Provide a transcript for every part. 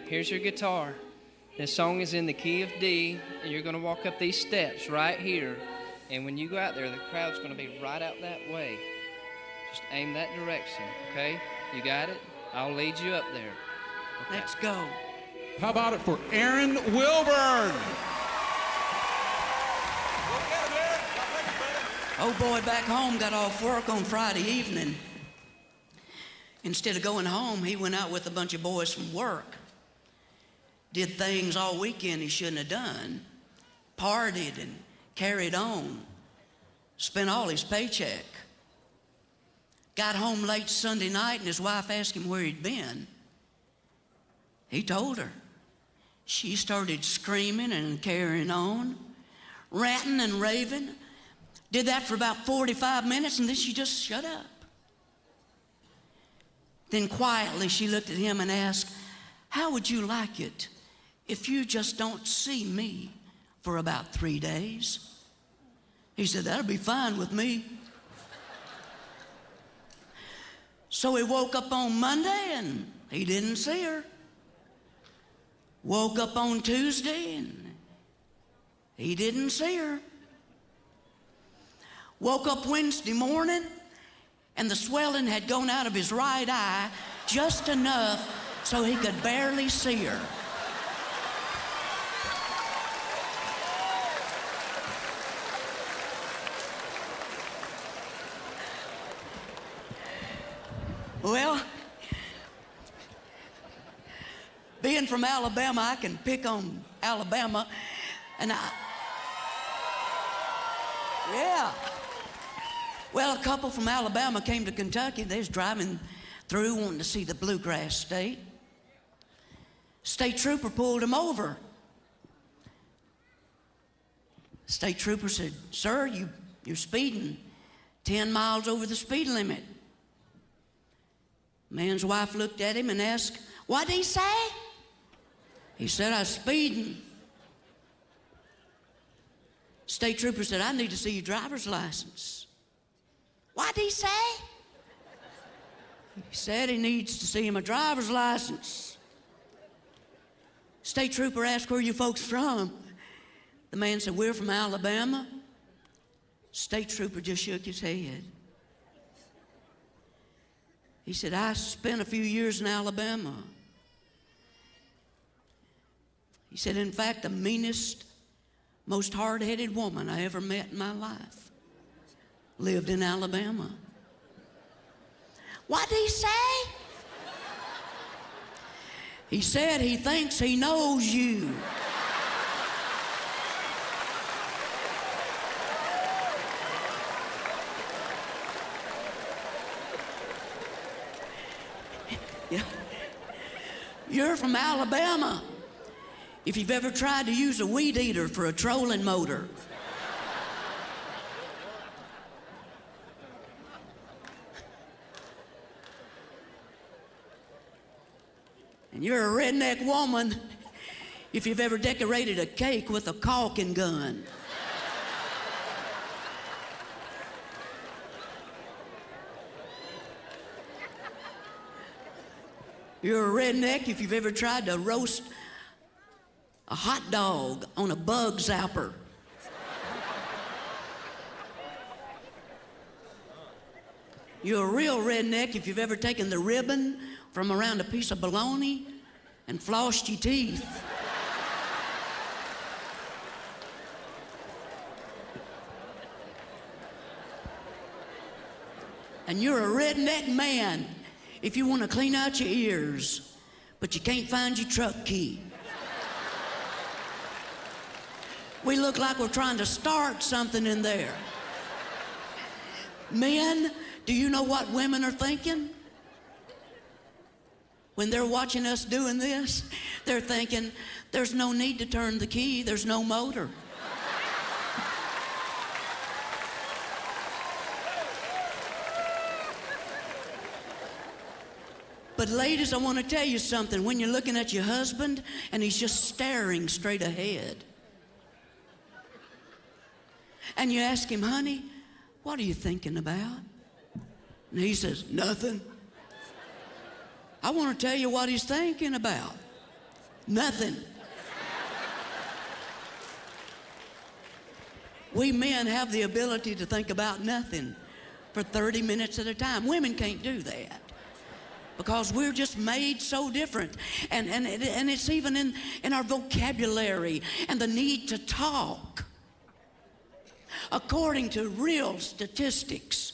here's your guitar. This song is in the key of D, and you're going to walk up these steps right here. And when you go out there, the crowd's going to be right out that way. Just aim that direction, okay? You got it? I'll lead you up there. Okay. Let's go. How about it for Aaron Wilburn? Old boy back home got off work on Friday evening. Instead of going home, he went out with a bunch of boys from work. Did things all weekend he shouldn't have done. Partied and carried on. Spent all his paycheck. Got home late Sunday night and his wife asked him where he'd been. He told her. She started screaming and carrying on, ranting and raving. Did that for about 45 minutes and then she just shut up. Then quietly she looked at him and asked, "How would you like it if you just don't see me for about 3 days?" He said, "That'll be fine with me." So he woke up on Monday and he didn't see her. Woke up on Tuesday and he didn't see her. Woke up Wednesday morning and the swelling had gone out of his right eye just enough so he could barely see her. Well, being from Alabama, I can pick on Alabama, and yeah. Well, a couple from Alabama came to Kentucky. They was driving through wanting to see the bluegrass state. State trooper pulled them over. State trooper said, "Sir, you're speeding 10 miles over the speed limit." Man's wife looked at him and asked, "What'd he say?" He said, "I was speeding." State trooper said, "I need to see your driver's license." "What'd he say?" He said he needs to see him a driver's license. State trooper asked, "Where are you folks from?" The man said, "We're from Alabama." State trooper just shook his head. He said, "I spent a few years in Alabama." He said, "In fact, the meanest, most hard-headed woman I ever met in my life lived in Alabama." "What'd he say?" He said he thinks he knows you. Yeah. You're from Alabama. If you've ever tried to use a weed eater for a trolling motor. And you're a redneck woman if you've ever decorated a cake with a caulking gun. You're a redneck if you've ever tried to roast a hot dog on a bug zapper. You're a real redneck if you've ever taken the ribbon from around a piece of bologna and flossed your teeth. And you're a redneck man if you want to clean out your ears, but you can't find your truck key. We look like we're trying to start something in there. Men, do you know what women are thinking? When they're watching us doing this, they're thinking, there's no need to turn the key, there's no motor. But ladies, I want to tell you something. When you're looking at your husband and he's just staring straight ahead, and you ask him, "Honey, what are you thinking about?" And he says, "Nothing." I want to tell you what he's thinking about. Nothing. We men have the ability to think about nothing for 30 minutes at a time. Women can't do that because we're just made so different. And it's even in our vocabulary and the need to talk. According to real statistics,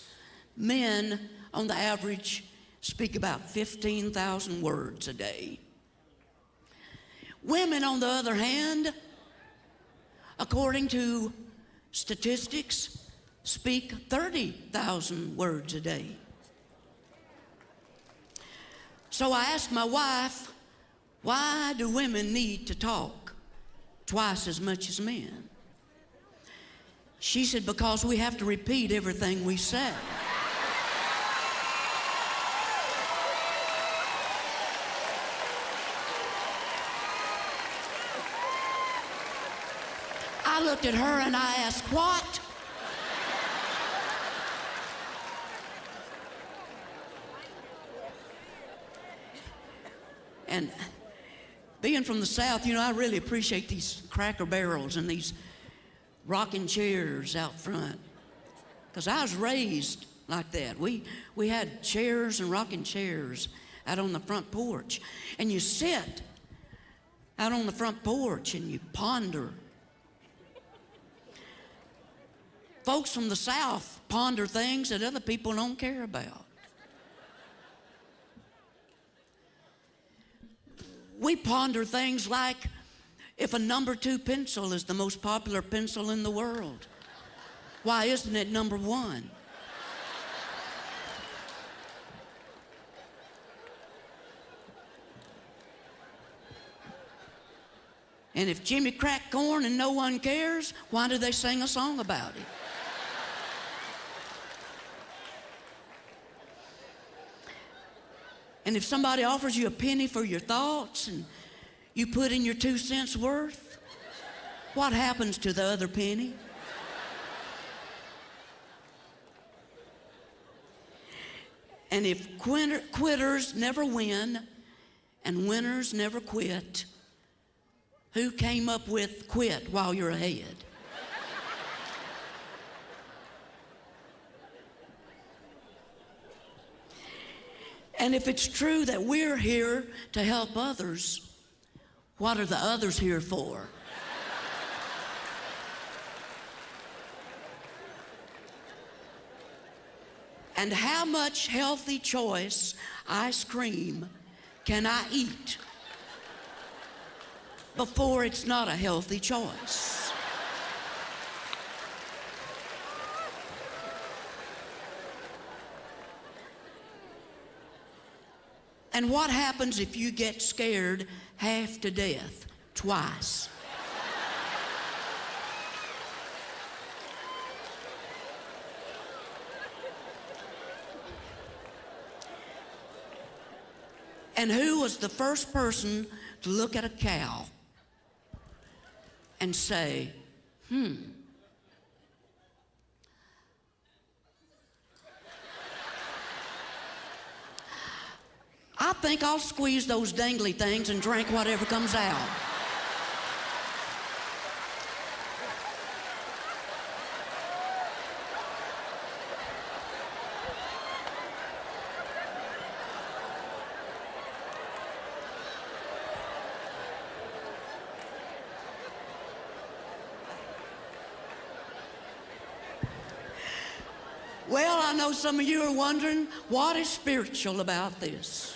men on the average speak about 15,000 words a day. Women, on the other hand, according to statistics, speak 30,000 words a day. So I asked my wife, why do women need to talk twice as much as men? She said, because we have to repeat everything we say. I looked at her and I asked, what? And being from the South, you know, I really appreciate these Cracker Barrels and these rocking chairs out front. Because I was raised like that. We had chairs and rocking chairs out on the front porch. And you sit out on the front porch and you ponder. Folks from the South ponder things that other people don't care about. We ponder things like if a number 2 pencil is the most popular pencil in the world, why isn't it number 1? And if Jimmy cracked corn and no one cares, why do they sing a song about it? And if somebody offers you a penny for your thoughts and you put in your 2 cents worth, what happens to the other penny? And if quitters never win and winners never quit, who came up with quit while you're ahead? And if it's true that we're here to help others, what are the others here for? And how much healthy choice ice cream can I eat before it's not a healthy choice? And what happens if you get scared half to death twice? And who was the first person to look at a cow and say, I think I'll squeeze those dangly things and drink whatever comes out. Well, I know some of you are wondering, what is spiritual about this?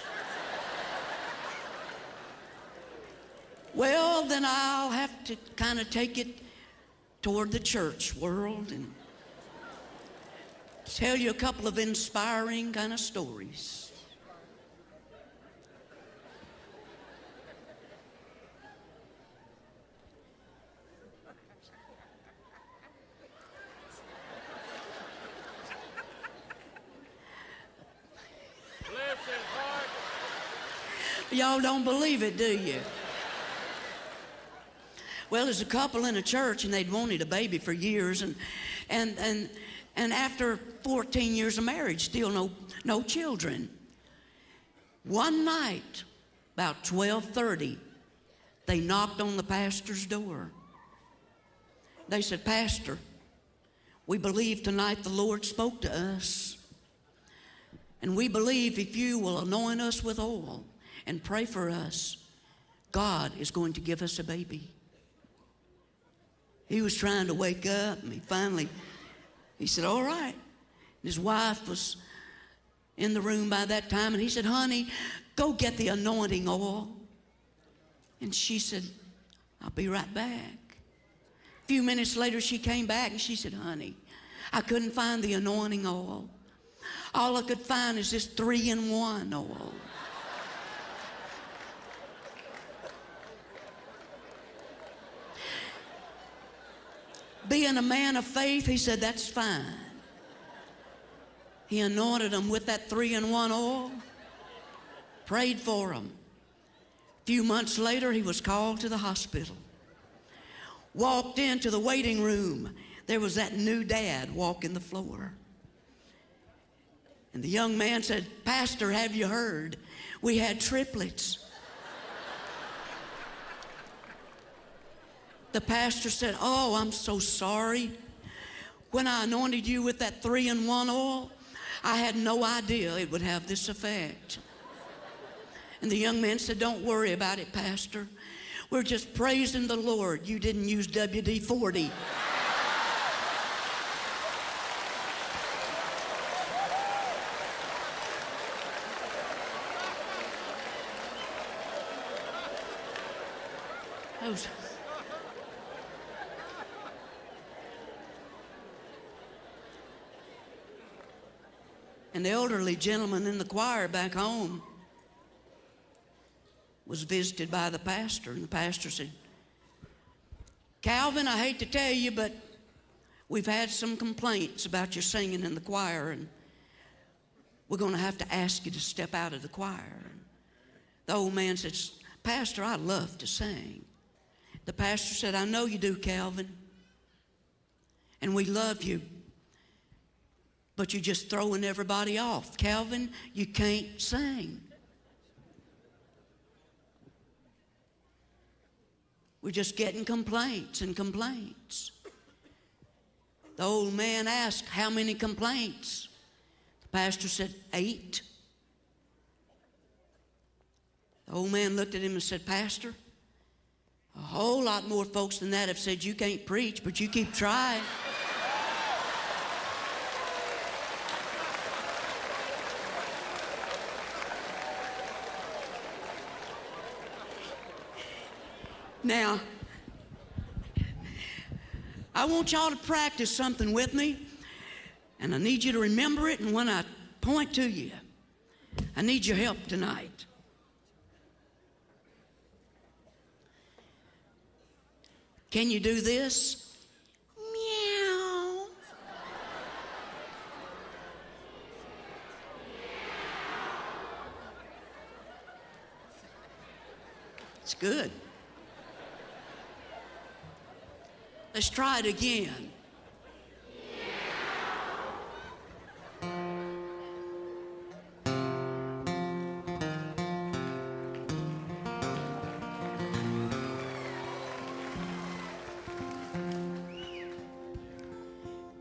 Well, then I'll have to kind of take it toward the church world and tell you a couple of inspiring kind of stories. Y'all don't believe it, do you? Well, there's a couple in a church and they'd wanted a baby for years, and after 14 years of marriage, still no children. One night, about 12:30, They knocked on the pastor's door. They said, "Pastor, we believe tonight the Lord spoke to us. And we believe if you will anoint us with oil and pray for us, God is going to give us a baby." He was trying to wake up, and he said, "All right." And his wife was in the room by that time, and he said, "Honey, go get the anointing oil." And she said, "I'll be right back." A few minutes later, she came back, and she said, "Honey, I couldn't find the anointing oil. All I could find is this 3-in-1 oil." Being a man of faith, he said, "That's fine." He anointed them with that 3-in-1 oil, prayed for them. A few months later, he was called to the hospital. Walked into the waiting room. There was that new dad walking the floor. And the young man said, "Pastor, have you heard? We had triplets." The pastor said, "Oh, I'm so sorry. When I anointed you with that 3-in-1 oil, I had no idea it would have this effect." And the young man said, "Don't worry about it, Pastor. We're just praising the Lord you didn't use WD-40. An elderly gentleman in the choir back home was visited by the pastor, and the pastor said, "Calvin, I hate to tell you, but we've had some complaints about your singing in the choir, and we're going to have to ask you to step out of the choir." And the old man said, "Pastor, I love to sing." The pastor said, "I know you do, Calvin, and we love you, but you're just throwing everybody off. Calvin, you can't sing. We're just getting complaints and complaints." The old man asked, "How many complaints?" The pastor said, 8. The old man looked at him and said, "Pastor, a whole lot more folks than that have said you can't preach, but you keep trying." Now, I want y'all to practice something with me, and I need you to remember it, and when I point to you, I need your help tonight. Can you do this? Meow. It's good. Let's try it again.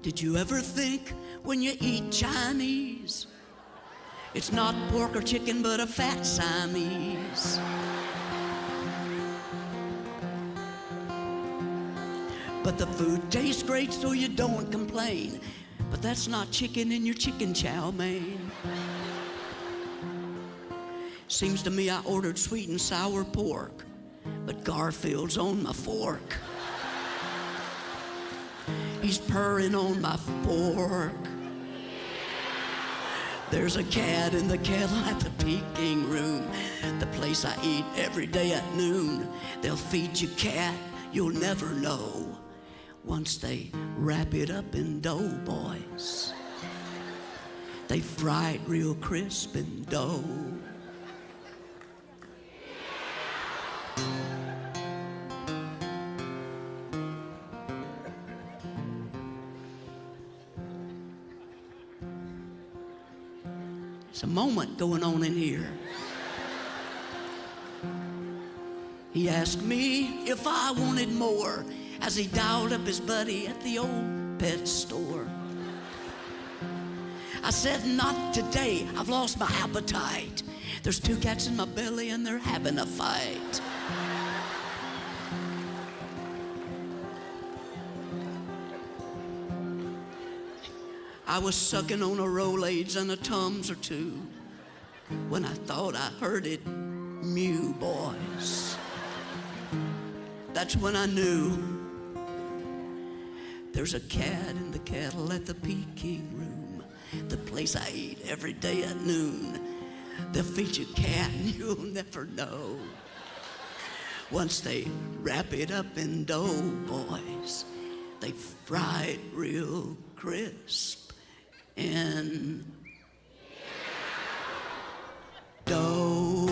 Did you ever think when you eat Chinese, it's not pork or chicken but a fat Siamese? But the food tastes great so you don't complain. But that's not chicken in your chicken chow mein. Seems to me I ordered sweet and sour pork, but Garfield's on my fork. He's purring on my fork. There's a cat in the kettle at the Peking room, the place I eat every day at noon. They'll feed you cat, you'll never know, once they wrap it up in dough, boys. They fry it real crisp in dough. There's a moment going on in here. He asked me if I wanted more as he dialed up his buddy at the old pet store. I said, not today, I've lost my appetite. There's 2 cats in my belly and they're having a fight. I was sucking on a Rolaids and a Tums or 2 when I thought I heard it mew, boys. That's when I knew there's a cat in the kettle at the Peking room, the place I eat every day at noon. They'll feed you cat and you'll never know. Once they wrap it up in dough, boys, they fry it real crisp in dough.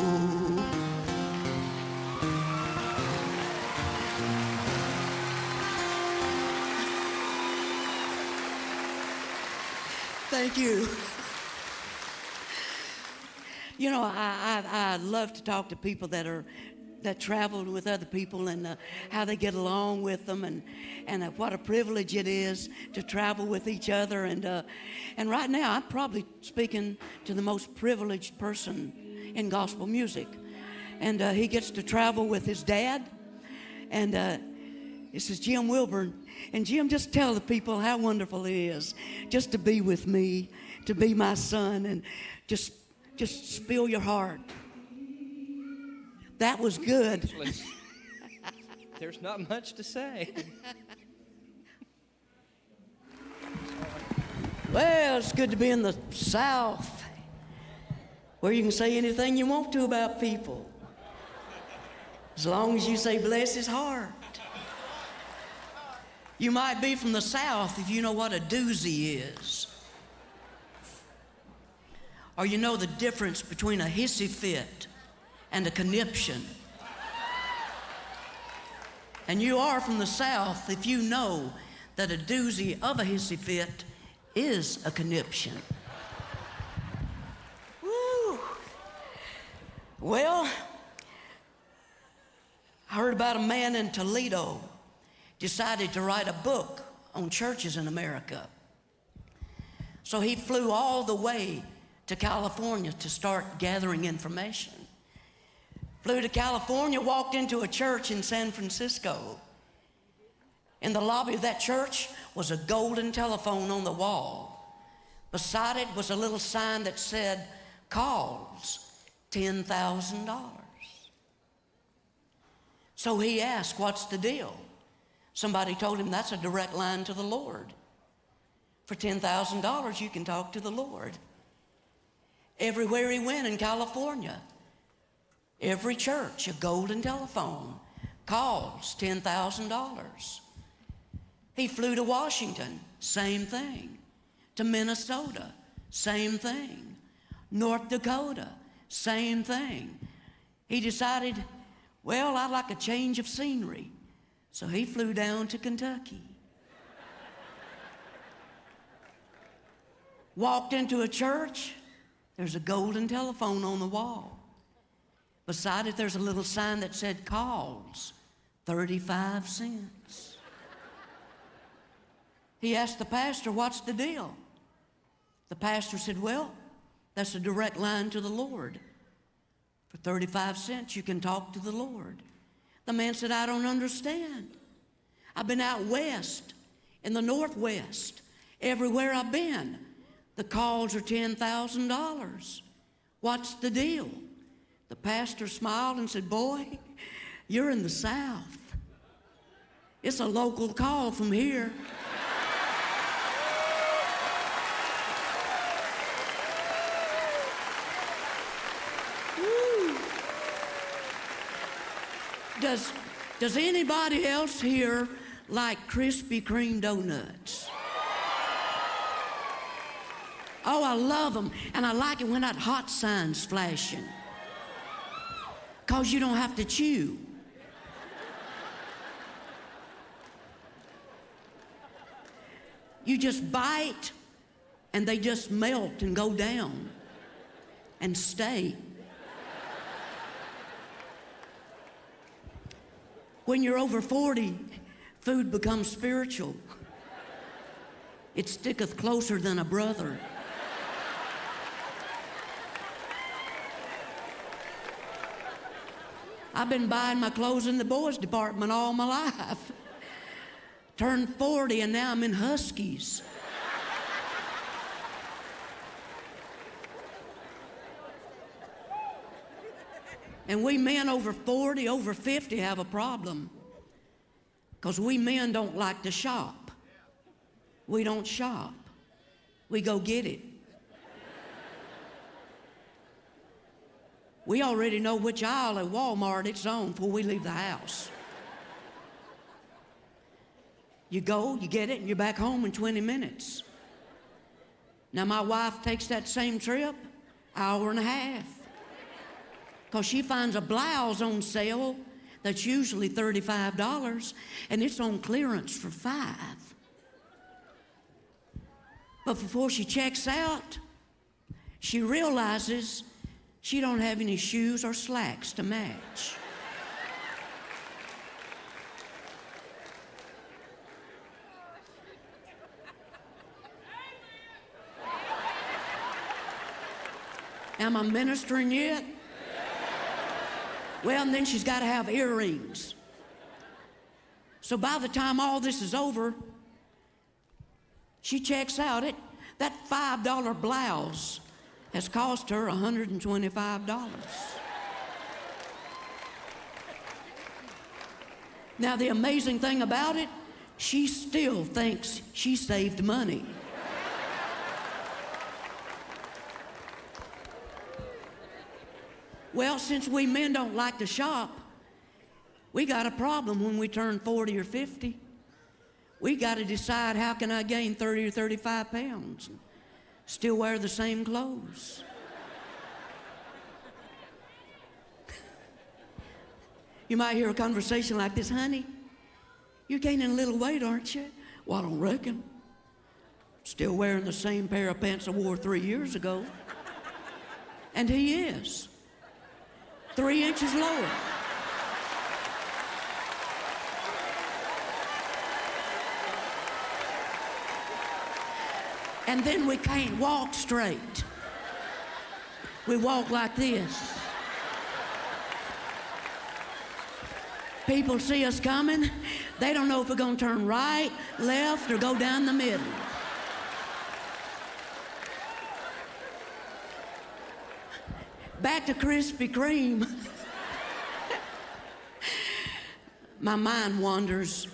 Thank you. You know, I love to talk to people that travel with other people and how they get along with them and what a privilege it is to travel with each other. And right now, I'm probably speaking to the most privileged person in gospel music. And he gets to travel with his dad. And this is Jim Wilburn. And Jim, just tell the people how wonderful it is just to be with me, to be my son, and just spill your heart. That was good. There's not much to say. Well, it's good to be in the South, where you can say anything you want to about people, as long as you say bless his heart. You might be from the South if you know what a doozy is, or you know the difference between a hissy fit and a conniption. And you are from the South if you know that a doozy of a hissy fit is a conniption. Woo! Well, I heard about a man in Toledo decided to write a book on churches in America. So he flew all the way to California to start gathering information. Flew to California, walked into a church in San Francisco. In the lobby of that church was a golden telephone on the wall. Beside it was a little sign that said, calls, $10,000. So he asked, what's the deal? Somebody told him that's a direct line to the Lord. For $10,000, you can talk to the Lord. Everywhere he went in California, every church, a golden telephone, calls, $10,000. He flew to Washington, same thing. To Minnesota, same thing. North Dakota, same thing. He decided, well, I'd like a change of scenery. So he flew down to Kentucky. Walked into a church, there's a golden telephone on the wall. Beside it, there's a little sign that said, calls, 35 cents. He asked the pastor, what's the deal? The pastor said, well, that's a direct line to the Lord. For 35 cents, you can talk to the Lord. The man said, I don't understand. I've been out west, in the Northwest, everywhere I've been. The calls are $10,000. What's the deal? The pastor smiled and said, boy, you're in the South. It's a local call from here. Woo. Does anybody else here like Krispy Kreme donuts? Oh, I love them, and I like it when that hot sign's flashing, because you don't have to chew. You just bite, and they just melt and go down and stay. When you're over 40, food becomes spiritual. It sticketh closer than a brother. I've been buying my clothes in the boys department all my life. Turned 40 and now I'm in Huskies. And we men over 40, over 50 have a problem. Because we men don't like to shop. We don't shop. We go get it. We already know which aisle at Walmart it's on before we leave the house. You go, you get it, and you're back home in 20 minutes. Now my wife takes that same trip, hour and a half. Because she finds a blouse on sale that's usually $35, and it's on clearance for $5. But before she checks out, she realizes she don't have any shoes or slacks to match. Am I ministering yet? Well, and then she's got to have earrings. So by the time all this is over, she checks out. That $5 blouse has cost her $125. Now, the amazing thing about it, she still thinks she saved money. Well, since we men don't like to shop, we got a problem when we turn 40 or 50. We got to decide, how can I gain 30 or 35 pounds and still wear the same clothes? You might hear a conversation like this: honey, you're gaining a little weight, aren't you? Well, I don't reckon. Still wearing the same pair of pants I wore 3 years ago. And he is. 3 inches lower. And then we can't walk straight. We walk like this. People see us coming. They don't know if we're going to turn right, left, or go down the middle. Back to Krispy Kreme. My mind wanders.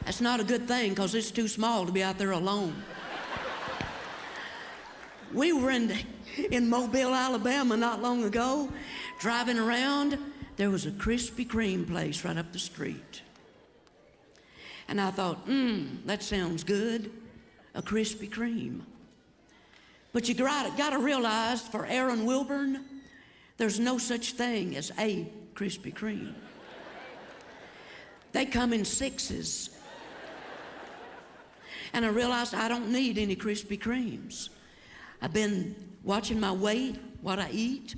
That's not a good thing, because it's too small to be out there alone. We were in Mobile, Alabama not long ago, driving around. There was a Krispy Kreme place right up the street. And I thought, that sounds good, a Krispy Kreme. But you got to realize, for Aaron Wilburn, there's no such thing as a Krispy Kreme. They come in 6s. And I realized I don't need any Krispy Kremes. I've been watching my weight, what I eat.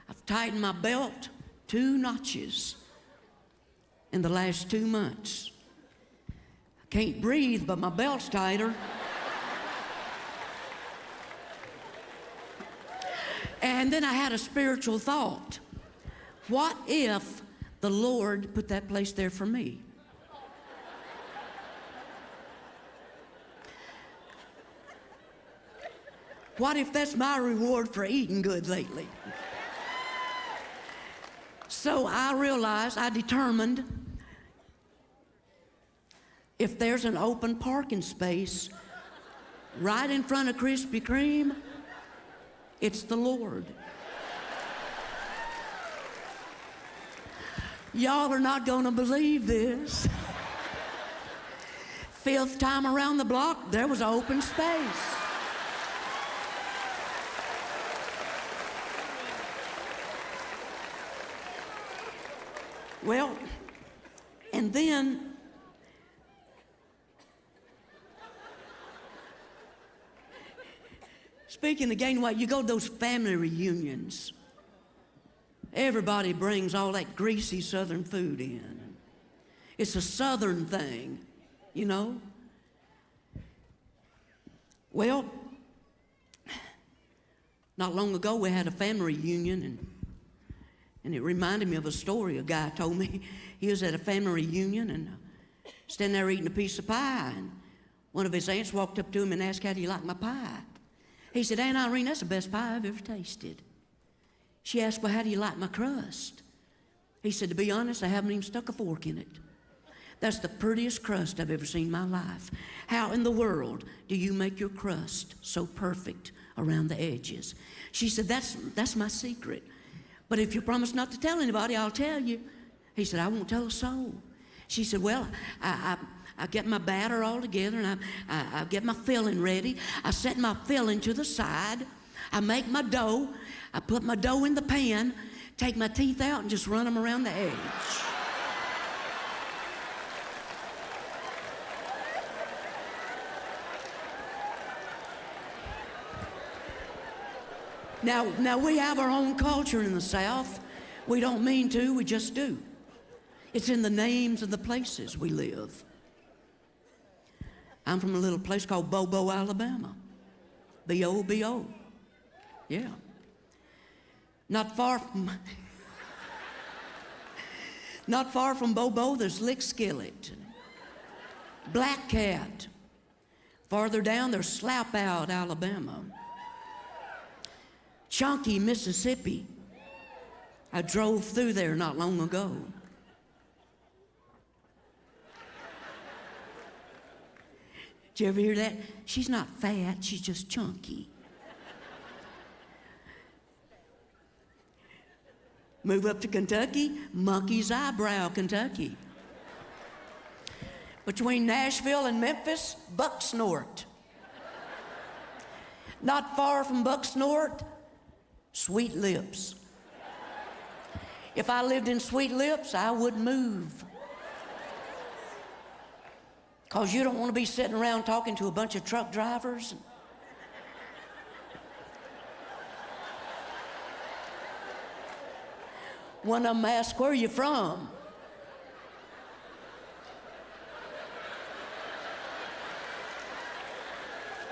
I've tightened my belt 2 notches in the last 2 months. I can't breathe, but my belt's tighter. And then I had a spiritual thought. What if the Lord put that place there for me? What if that's my reward for eating good lately? So I determined, if there's an open parking space right in front of Krispy Kreme, it's the Lord. Y'all are not going to believe this. 5th time around the block, there was an open space. Well, and then speaking of gaining weight, you go to those family reunions. everybody brings all that greasy Southern food in. It's a Southern thing, you know. Well, not long ago we had a family reunion, and it reminded me of a story a guy told me. He was at a family reunion and standing there eating a piece of pie, and one of his aunts walked up to him and asked, "How do you like my pie?" He said, "Aunt Irene, that's the best pie I've ever tasted." She asked, "Well, how do you like my crust?" He said, "To be honest, I haven't even stuck a fork in it. That's the prettiest crust I've ever seen in my life. How in the world do you make your crust so perfect around the edges?" She said, that's my secret. But if you promise not to tell anybody, I'll tell you." He said, "I won't tell a soul." She said, "Well, I get my batter all together, and I get my filling ready. I set my filling to the side. I make my dough. I put my dough in the pan, take my teeth out, and just run them around the edge." Now we have our own culture in the South. We don't mean to, we just do. It's in the names of the places we live. I'm from a little place called Bobo, Alabama. B-O-B-O. Yeah. Not far from Bobo, there's Lick Skillet, Black Cat. Farther down, there's Slap Out, Alabama. Chunky, Mississippi. I drove through there not long ago. Did you ever hear that? She's not fat, she's just chunky. Move up to Kentucky, Monkey's Eyebrow, Kentucky. Between Nashville and Memphis, Bucksnort. Not far from Bucksnort, Sweet Lips. If I lived in Sweet Lips, I would move. Because you don't want to be sitting around talking to a bunch of truck drivers. One of them asked, "Where are you from?"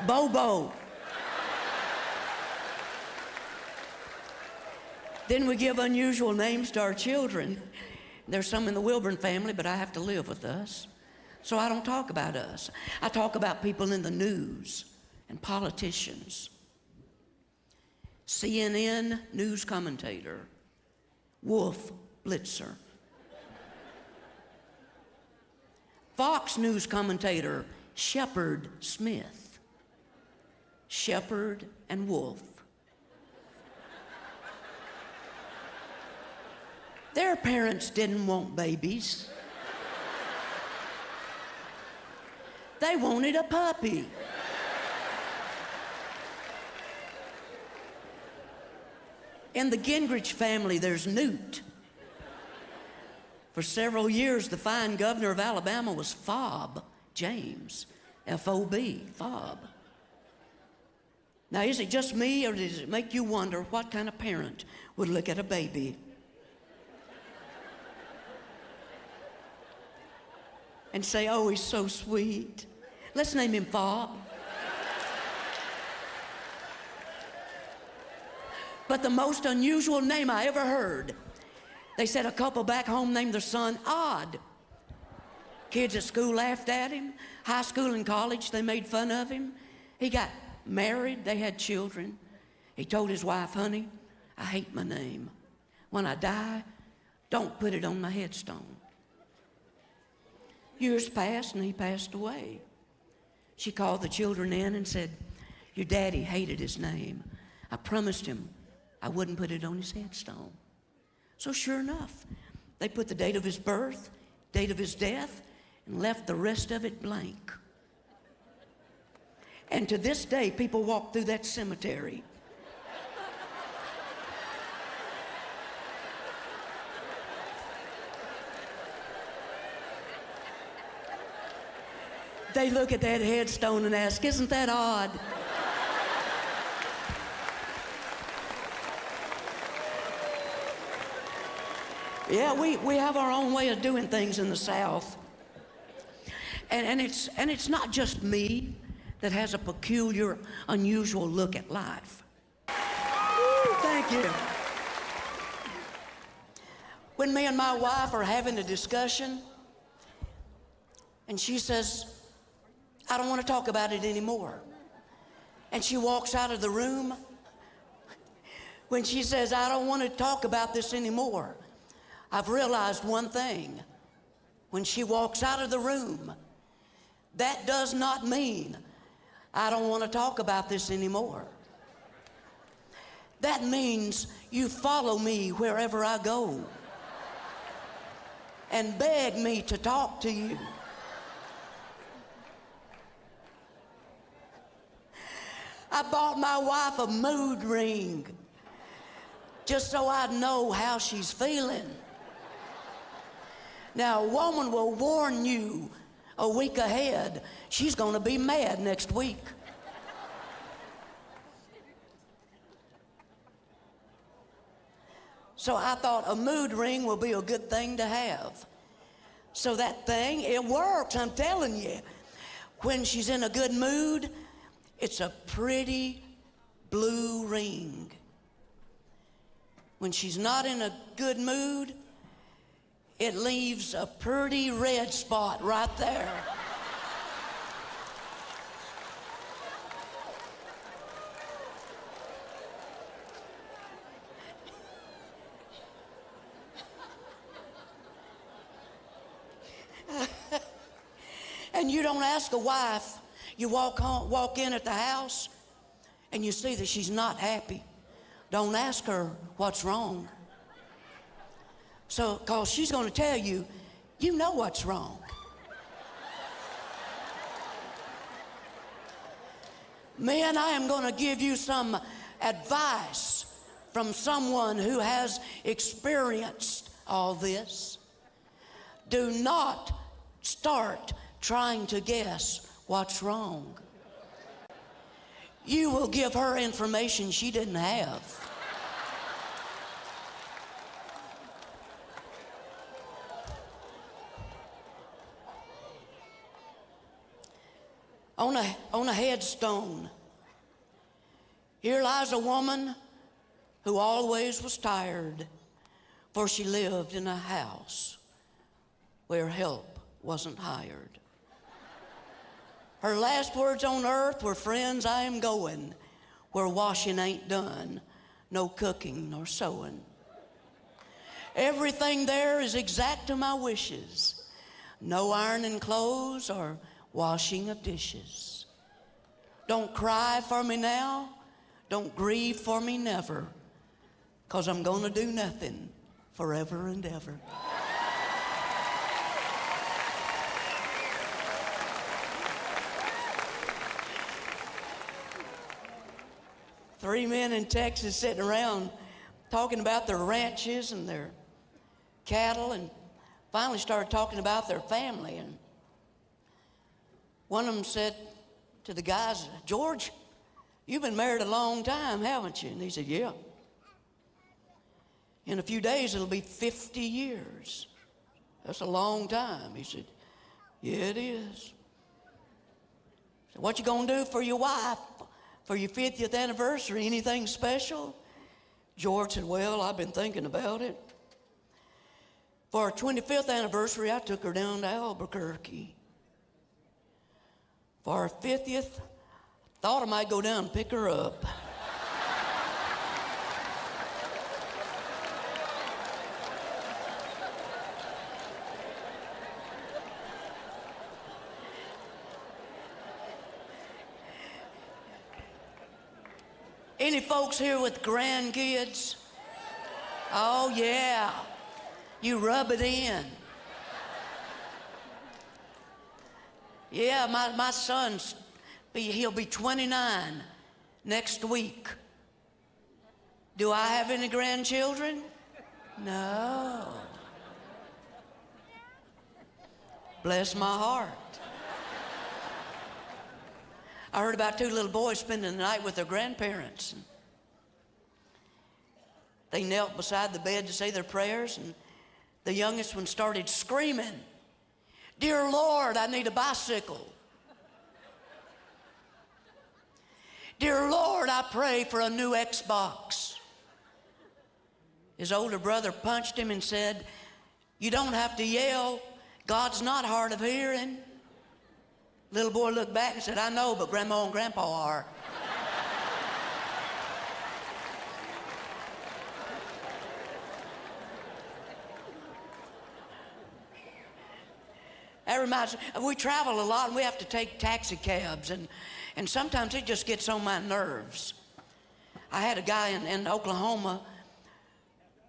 Bobo. Then we give unusual names to our children. There's some in the Wilburn family, but I have to live with us. So I don't talk about us. I talk about people in the news and politicians. CNN news commentator, Wolf Blitzer. Fox News commentator, Shepard Smith. Shepard and Wolf. Their parents didn't want babies. They wanted a puppy. In the Gingrich family, there's Newt. For several years, the fine governor of Alabama was Fob James, F-O-B, Fob. Now, is it just me, or does it make you wonder what kind of parent would look at a baby and say, "Oh, he's so sweet. Let's name him Fob"? But the most unusual name I ever heard, they said a couple back home named their son Odd. Kids at school laughed at him. High school and college, they made fun of him. He got married, they had children. He told his wife, "Honey, I hate my name. When I die, don't put it on my headstone." Years passed and he passed away. She called the children in and said, "Your daddy hated his name. I promised him I wouldn't put it on his headstone." So sure enough, they put the date of his birth, date of his death, and left the rest of it blank. And to this day, people walk through that cemetery. They look at that headstone and ask, "Isn't that odd?" Yeah, we have our own way of doing things in the South. And it's not just me that has a peculiar, unusual look at life. Woo, thank you. When me and my wife are having a discussion, and she says, I don't want to talk about it anymore. And she walks out of the room. When she says, I don't want to talk about this anymore, I've realized one thing. When she walks out of the room, that does not mean I don't want to talk about this anymore. That means you follow me wherever I go and beg me to talk to you. I bought my wife a mood ring just so I'd know how she's feeling. Now, a woman will warn you a week ahead. She's going to be mad next week. So I thought a mood ring will be a good thing to have. So that thing, it works, I'm telling you. When she's in a good mood, it's a pretty blue ring. When she's not in a good mood, it leaves a pretty red spot right there. And you don't ask a wife. You walk in at the house, and you see that she's not happy. Don't ask her what's wrong. So, because she's going to tell you, you know what's wrong. Men, I am going to give you some advice from someone who has experienced all this. Do not start trying to guess what's wrong. You will give her information she didn't have. On a headstone, here lies a woman who always was tired, for she lived in a house where help wasn't hired. Her last words on earth were, friends, I am going where washing ain't done, no cooking nor sewing. Everything there is exact to my wishes, no ironing clothes or washing of dishes. Don't cry for me now, don't grieve for me never, 'cause I'm gonna do nothing forever and ever. Three men in Texas sitting around talking about their ranches and their cattle, and finally started talking about their family. And one of them said to the guys, George, you've been married a long time, haven't you? And he said, yeah. In a few days, it'll be 50 years. That's a long time. He said, yeah, it is. I said, what you gonna do for your wife for your 50th anniversary? Anything special? George said, well, I've been thinking about it. For our 25th anniversary, I took her down to Albuquerque. For our 50th, thought I might go down and pick her up. Any folks here with grandkids? Oh, yeah. You rub it in. Yeah, my son's, he'll be 29 next week. Do I have any grandchildren? No. Bless my heart. I heard about two little boys spending the night with their grandparents. They knelt beside the bed to say their prayers, and The youngest one started screaming, "Dear Lord, I need a bicycle. Dear Lord, I pray for a new Xbox." His older brother punched him and said, "You don't have to yell. God's not hard of hearing." Little boy looked back and said, "I know, but Grandma and Grandpa are." That reminds me, we travel a lot and we have to take taxi cabs, and sometimes it just gets on my nerves. I had a guy in Oklahoma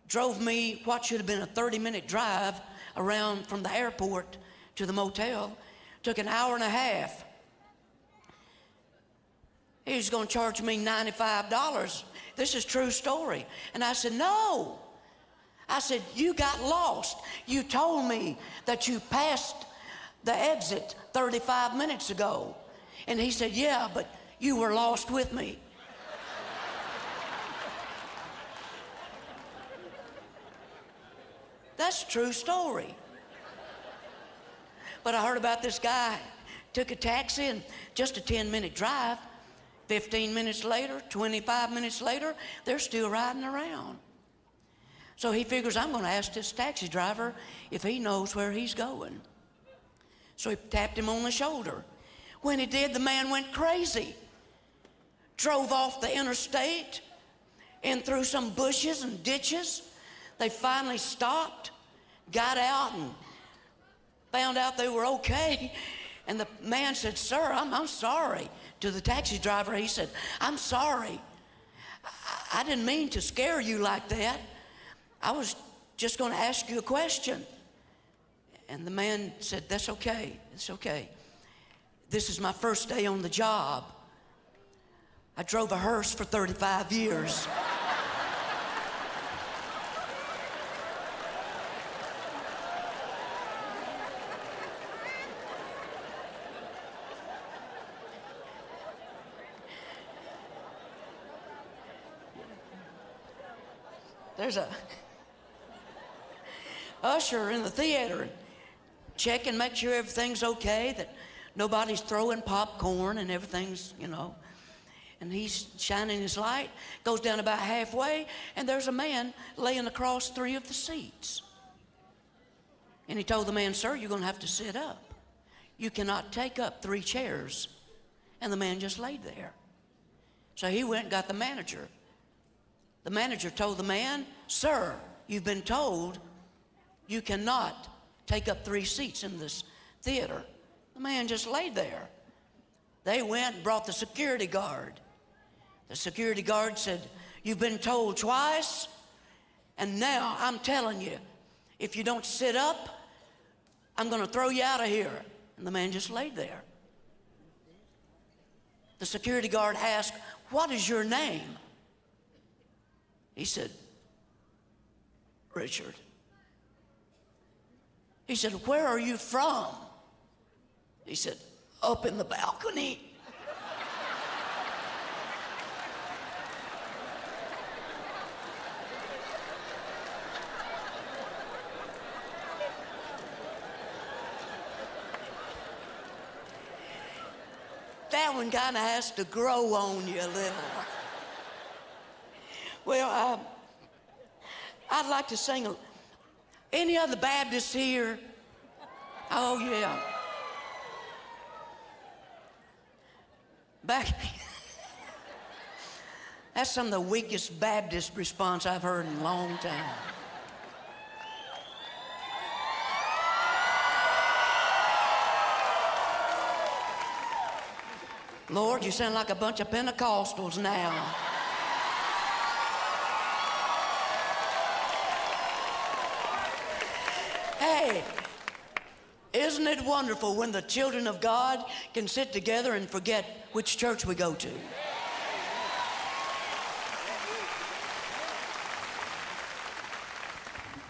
drove me what should have been a 30-minute drive around from the airport to the motel. Took an hour and a half. He was going to charge me $95. This is a true story. And I said, "No." I said, "You got lost. You told me that you passed the exit 35 minutes ago." And he said, "Yeah, but you were lost with me." That's a true story. But I heard about this guy, took a taxi and just a 10-minute drive. 15 minutes later, 25 minutes later, they're still riding around. So he figures, I'm going to ask this taxi driver if he knows where he's going. So he tapped him on the shoulder. When he did, the man went crazy. Drove off the interstate and through some bushes and ditches. They finally stopped, got out, and found out they were okay. And the man said, "Sir, I'm sorry." To the taxi driver, he said, "I'm sorry. I didn't mean to scare you like that. I was just going to ask you a question." And the man said, "That's okay. It's okay. This is my first day on the job. I drove a hearse for 35 years. There's a usher in the theater, check and make sure everything's okay, that nobody's throwing popcorn and everything's, and he's shining his light, goes down about halfway, and there's a man laying across 3 of the seats. And he told the man, "Sir, you're going to have to sit up. You cannot take up 3 chairs." And the man just laid there. So he went and got the manager. The manager told the man, "Sir, you've been told you cannot take up 3 seats in this theater." The man just laid there. They went and brought the security guard. The security guard said, "You've been told twice, and now I'm telling you, if you don't sit up, I'm going to throw you out of here." And the man just laid there. The security guard asked, "What is your name?" He said, "Richard." He said, "Where are you from?" He said, "Up in the balcony." That one kind of has to grow on you a little. Well, I'd like to sing any other Baptists here? Oh, yeah. That's some of the weakest Baptist response I've heard in a long time. Lord, you sound like a bunch of Pentecostals now. Hey, isn't it wonderful when the children of God can sit together and forget which church we go to?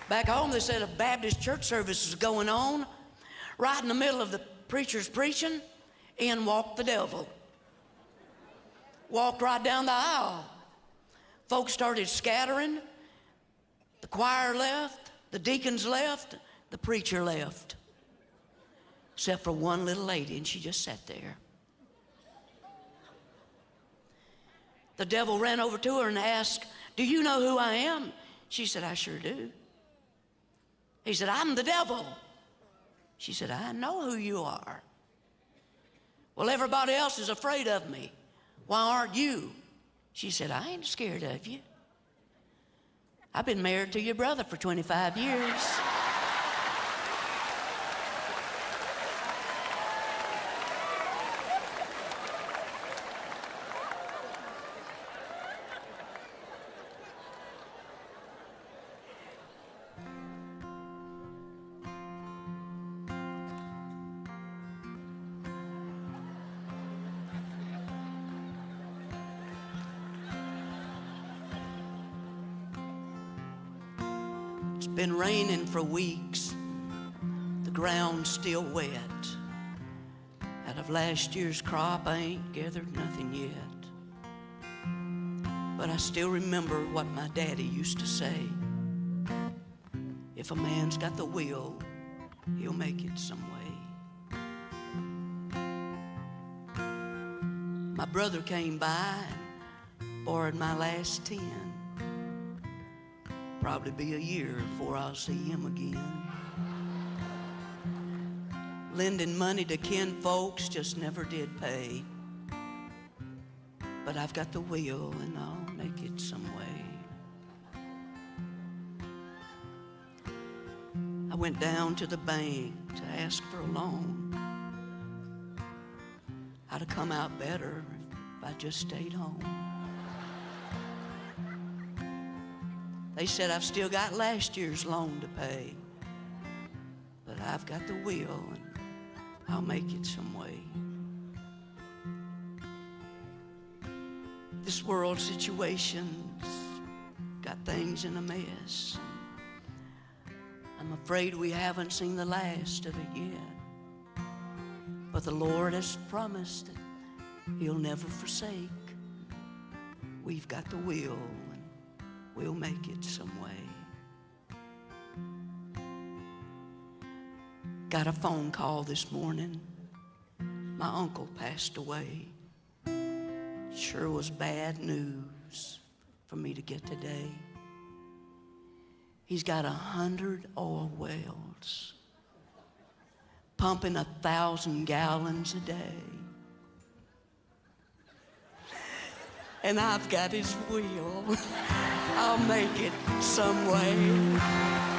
Back home, they said a Baptist church service is going on. Right in the middle of the preacher's preaching, in walked the devil. Walked right down the aisle. Folks started scattering. The choir left. The deacons left, the preacher left, except for one little lady, and she just sat there. The devil ran over to her and asked, "Do you know who I am?" She said, "I sure do." He said, "I'm the devil." She said, "I know who you are." "Well, everybody else is afraid of me. Why aren't you?" She said, "I ain't scared of you. I've been married to your brother for 25 years. It's been raining for weeks. The ground's still wet. Out of last year's crop, I ain't gathered nothing yet. But I still remember what my daddy used to say. If a man's got the will, he'll make it some way. My brother came by and borrowed my last 10. Probably be a year before I'll see him again. Lending money to kin folks just never did pay. But I've got the will and I'll make it some way. I went down to the bank to ask for a loan. I'd have come out better if I just stayed home. They said I've still got last year's loan to pay, but I've got the will and I'll make it some way. This world situation's got things in a mess. I'm afraid we haven't seen the last of it yet. But the Lord has promised that He'll never forsake. We've got the will. We'll make it some way. Got a phone call this morning. My uncle passed away. Sure was bad news for me to get today. He's got 100 oil wells, pumping 1,000 gallons a day. And I've got his will. I'll make it some way.